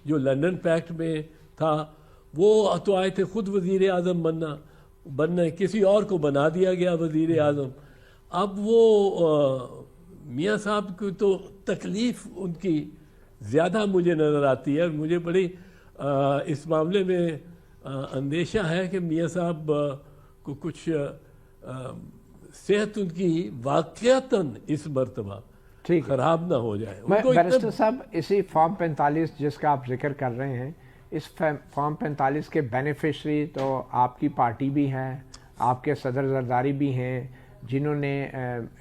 جو London packet میں تھا وہ تو آئے تھے خود وزیر اعظم بننا کسی اور کو بنا دیا گیا وزیر اعظم. اب وہ میاں صاحب کی تو تکلیف ان کی زیادہ مجھے نظر آتی ہے, اور مجھے بڑی اس معاملے میں اندیشہ ہے کہ میاں صاحب کو کچھ صحت ان کی واقعتاً اس مرتبہ خراب نہ ہو جائے. بیرسٹر صاحب, اسی فارم 45 جس کا آپ ذکر کر رہے ہیں, اس فارم 45 کے بینیفیشری تو آپ کی پارٹی بھی ہے, آپ کے صدر زرداری بھی ہیں, جنہوں نے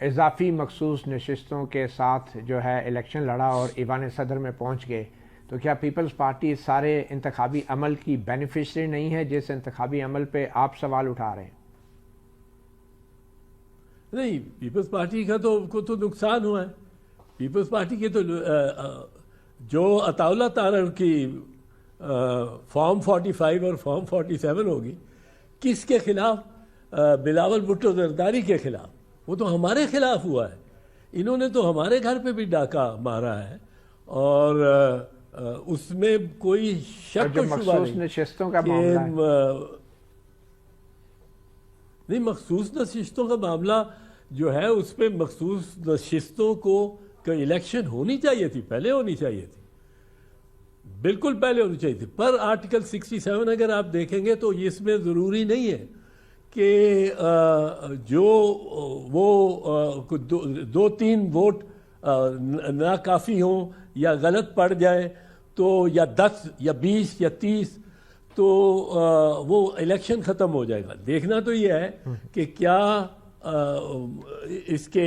اضافی مخصوص نشستوں کے ساتھ جو ہے الیکشن لڑا اور ایوان صدر میں پہنچ گئے. تو کیا پیپلز پارٹی سارے انتخابی عمل کی بینیفیشری نہیں ہے جس انتخابی عمل پہ آپ سوال اٹھا رہے ہیں؟ نہیں, پیپلز پارٹی کا تو نقصان ہوا ہے. پیپلز پارٹی کے تو جو عطاءاللہ تارڑ کی فارم 45 اور فارم 47 ہوگی, کس کے خلاف؟ بلاول بھٹو زرداری کے خلاف. وہ تو ہمارے خلاف ہوا ہے. انہوں نے تو ہمارے گھر پہ بھی ڈاکہ مارا ہے, اور اس میں کوئی شک و شبہ نہیں. مخصوص نشستوں کا معاملہ جو ہے اس پہ مخصوص نشستوں کو الیکشن ہونی چاہیے تھی, پہلے ہونی چاہیے تھی, بالکل پہلے ہونی چاہیے تھی. پر آرٹیکل 67 اگر آپ دیکھیں گے تو اس میں ضروری نہیں ہے کہ جو وہ 2-3 ووٹ ناکافی ہوں یا غلط پڑ جائیں تو یا 10 یا 20 یا 30 تو وہ الیکشن ختم ہو جائے گا. دیکھنا تو یہ ہے کہ کیا اس کے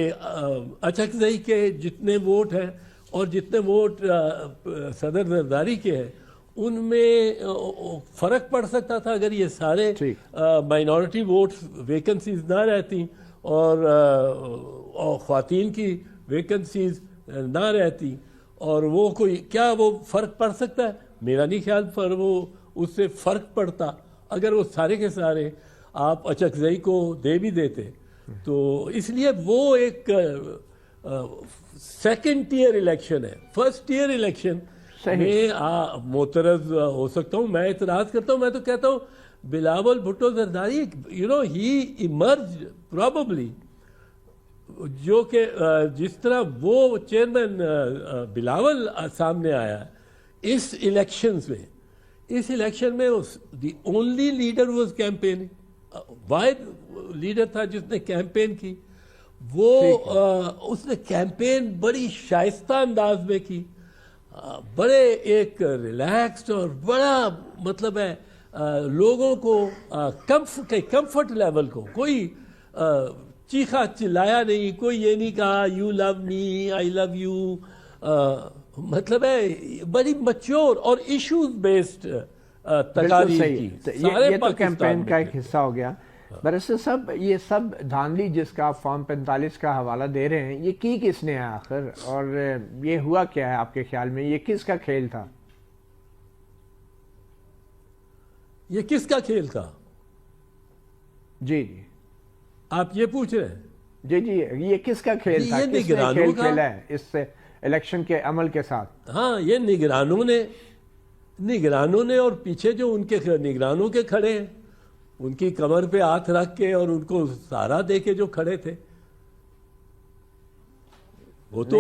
اچکزئی کے جتنے ووٹ ہیں اور جتنے ووٹ صدر زرداری کے ہیں ان میں فرق پڑ سکتا تھا اگر یہ سارے مائنورٹی ووٹس ویکنسیز نہ رہتی اور خواتین کی ویکنسیز نہ رہتی, اور وہ کوئی کیا وہ فرق پڑ سکتا ہے؟ میرا نہیں خیال پر وہ اس سے فرق پڑتا اگر وہ سارے کے سارے آپ اچکزئی کو دے بھی دیتے. تو اس لیے وہ ایک سیکنڈ ٹیئر الیکشن ہے. فرسٹ ٹیئر الیکشن میں معترض ہو سکتا ہوں, میں اعتراض کرتا ہوں. میں تو کہتا ہوں بلاول بھٹو زرداری ہی ایمرج پراببلی, جو کہ جس طرح وہ چیئرمین بلاول سامنے آیا اس الیکشنز میں, اس الیکشن میں the only leader was campaigning, واحد لیڈر تھا جس نے کیمپین کی. وہ اس نے کیمپین بڑی شائستہ انداز میں کی, بڑے ایک ریلیکسڈ اور بڑا مطلب ہے لوگوں کو کمفرٹ لیول کو کوئی چیخا چلایا نہیں, کوئی یہ نہیں کہا you love me I love you, مطلب ہے بڑی میچور اور ایشوز بیسڈ تقاریر کی. یہ تو کیمپین کا ایک حصہ ہو گیا. بیرسٹر صاحب, یہ سب دھاندلی جس کا آپ فارم 45 کا حوالہ دے رہے ہیں, یہ کی کس نے ہے آخر, اور یہ ہوا کیا ہے آپ کے خیال میں؟ یہ کس کا کھیل تھا؟ یہ کس کا کھیل تھا؟ جی آپ یہ پوچھ رہے ہیں؟ جی یہ کس کا کھیل تھا؟ کس نے کھیل کھیلا ہے اس الیکشن کے عمل کے ساتھ؟ ہاں, یہ نگرانوں نے اور پیچھے جو ان کے نگرانوں کے کھڑے ہیں, ان کی کمر پہ ہاتھ رکھ کے اور ان کو سہارا دے کے جو کھڑے تھے, وہ تو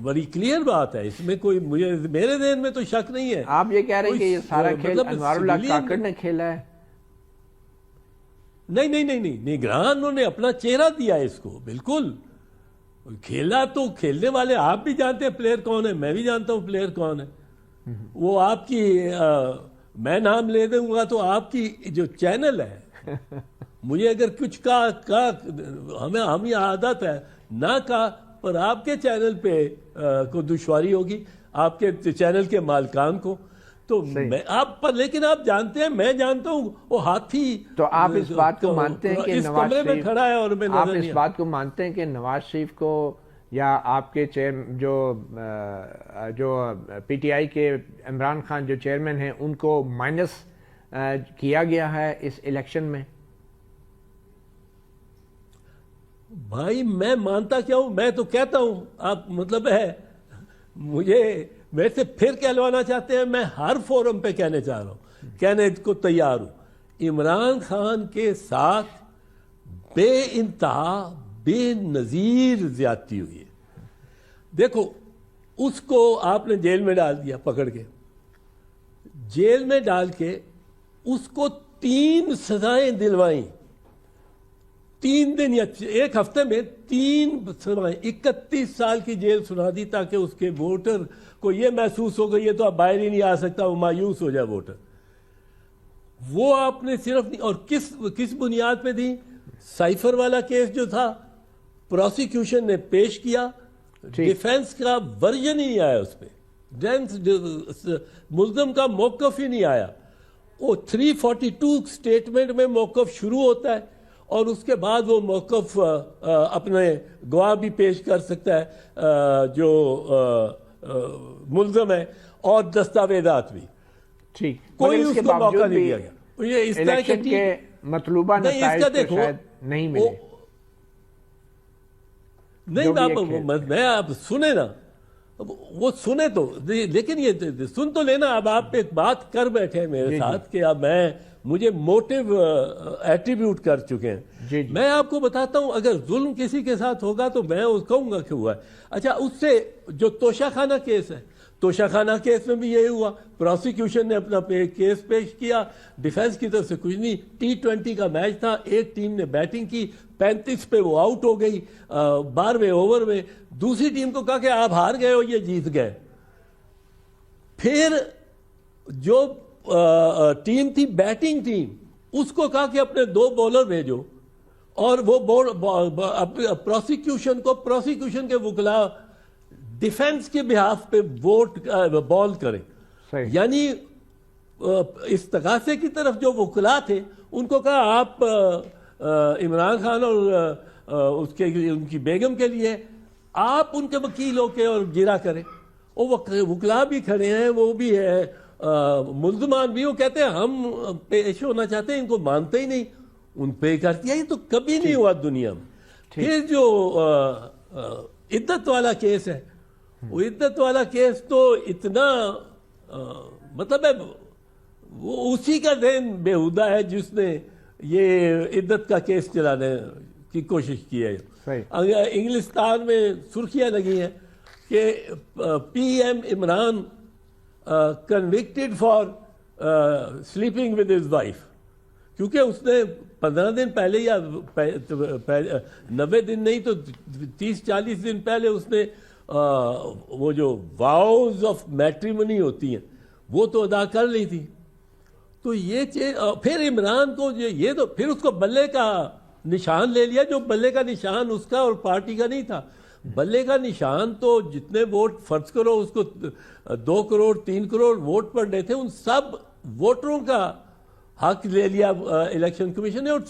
بڑی کلیئر بات ہے. اس میں کوئی میرے ذہن میں تو شک نہیں ہے. آپ یہ کہہ رہے ہیں کہ یہ سارا کھیل انوار اللہ کاکڑ نے کھیلا ہے؟ نہیں, نگرانوں نے اپنا چہرہ دیا اس کو. بالکل کھیلا تو کھیلنے والے آپ بھی جانتے ہیں پلیئر کون ہے, میں بھی جانتا ہوں پلیئر کون ہے. وہ آپ کی میں نام لے دوں گا تو آپ کی جو چینل ہے, مجھے اگر کچھ کا ہمیں عادت ہے نہ کہا, پر آپ کے چینل پہ کو دشواری ہوگی, آپ کے چینل کے مالکان کو. تو میں آپ پر, لیکن آپ جانتے ہیں, میں جانتا ہوں وہ ہاتھی. تو آپ اس بات کو مانتے ہیں کہ اس کمرے میں کھڑا ہے اور میں نظر نہیں, آپ اس بات کو مانتے ہیں کہ نواز شریف کو یا آپ کے جو پی ٹی آئی کے عمران خان جو چیئرمین ہیں ان کو مائنس کیا گیا ہے اس الیکشن میں؟ بھائی میں مانتا کیا ہوں, میں تو کہتا ہوں. آپ مطلب ہے مجھے میرے سے پھر کہلوانا چاہتے ہیں, میں ہر فورم پہ کہنے چاہ رہا ہوں, کہنے کو تیار ہوں, عمران خان کے ساتھ بے انتہا بے نظیر زیادتی ہوئی ہے. دیکھو اس کو آپ نے جیل میں ڈال دیا, پکڑ کے جیل میں ڈال کے اس کو 3 سزائیں دلوائیں, 3 دن یا 1 ہفتے میں 3 سزائیں, 31 سال کی جیل سنا دی تاکہ اس کے ووٹر کو یہ محسوس ہو گئی ہے تو اب باہر ہی نہیں آ سکتا, وہ مایوس ہو جائے ووٹر. وہ آپ نے صرف نہیں, اور کس بنیاد پہ دی؟ سائفر والا کیس جو تھا پروسیکیوشن نے پیش کیا, ڈیفینس کا ورژن ہی نہیں آیا اس پہ, ملزم کا موقف ہی نہیں آیا. وہ 342 سٹیٹمنٹ میں موقف شروع ہوتا ہے اور اس کے بعد وہ موقف اپنے گواہ بھی پیش کر سکتا ہے جو ملزم ہے, اور دستاویزات بھی. ٹھیک, کوئی اس کو موقع نہیں دیا گیا. یہ اس طرح کے مطلوبہ نتائج کو شاید نہیں ملے. نہیں, میں آپ سنیں نا, وہ سنے تو, لیکن یہ سن تو لینا. اب آپ ایک بات کر بیٹھے میرے ساتھ کہ اب مجھے موٹیو ایٹریبیوٹ کر چکے ہیں. میں آپ کو بتاتا ہوں, اگر ظلم کسی کے ساتھ ہوگا تو میں کہوں گا کہ ہوا ہے. اچھا, اس سے جو توشہ خانہ کیس ہے, توشہ خانہ کیس میں بھی یہی ہوا. پروسیکیوشن نے اپنا کیس پیش کیا, ڈیفینس کی طرف سے کچھ نہیں. T20 کا میچ تھا, ایک ٹیم نے بیٹنگ کی, 35 پہ وہ آؤٹ ہو گئی 12ویں اوور میں. دوسری ٹیم کو کہا کہ آپ ہار گئے ہو, یہ جیت گئے. پھر جو ٹیم تھی بیٹنگ ٹیم, اس کو کہا کہ اپنے 2 بولر بھیجو, اور وہ پروسیکیوشن کے وکلا ڈیفینس کے بہاف پہ بال کریں. یعنی استغاثے کی طرف جو وکلا تھے ان کو کہا آپ عمران خان اور ان کی بیگم کے لیے آپ ان کے وکیل ہو کے اور گرا کریں. وہ وکلا بھی کھڑے ہیں, وہ بھی ہے ملزمان بھی, وہ کہتے ہیں ہم پیش ہونا چاہتے ہیں, ان کو مانتے ہی نہیں, ان پہ کر دیا. یہ تو کبھی نہیں ہوا دنیا میں. پھر جو عدت والا کیس ہے, وہ عدت والا کیس تو اتنا مطلب ہے, وہ اسی کا ذہن بےہودہ ہے جس نے یہ عدت کا کیس چلانے کی کوشش کی ہے. انگلستان میں سرخیاں لگی ہیں کہ P M Imran convicted for sleeping with his wife, کیونکہ اس نے 15 دن پہلے یا 90 دن نہیں تو 30-40 دن پہلے اس نے وہ جو واؤز آف میٹریمنی ہوتی ہیں وہ تو ادا کر لی تھی. تو یہ پھر عمران کو یہ تو پھر اس کو بلے کا نشان لے لیا, جو بلے کا نشان اس کا اور پارٹی کا نہیں تھا. بلے کا نشان تو جتنے ووٹ فرض کرو اس کو 2 کروڑ 3 کروڑ ووٹ پڑنے تھے, ان سب ووٹروں کا حق لے لیا الیکشن کمیشن نے. اور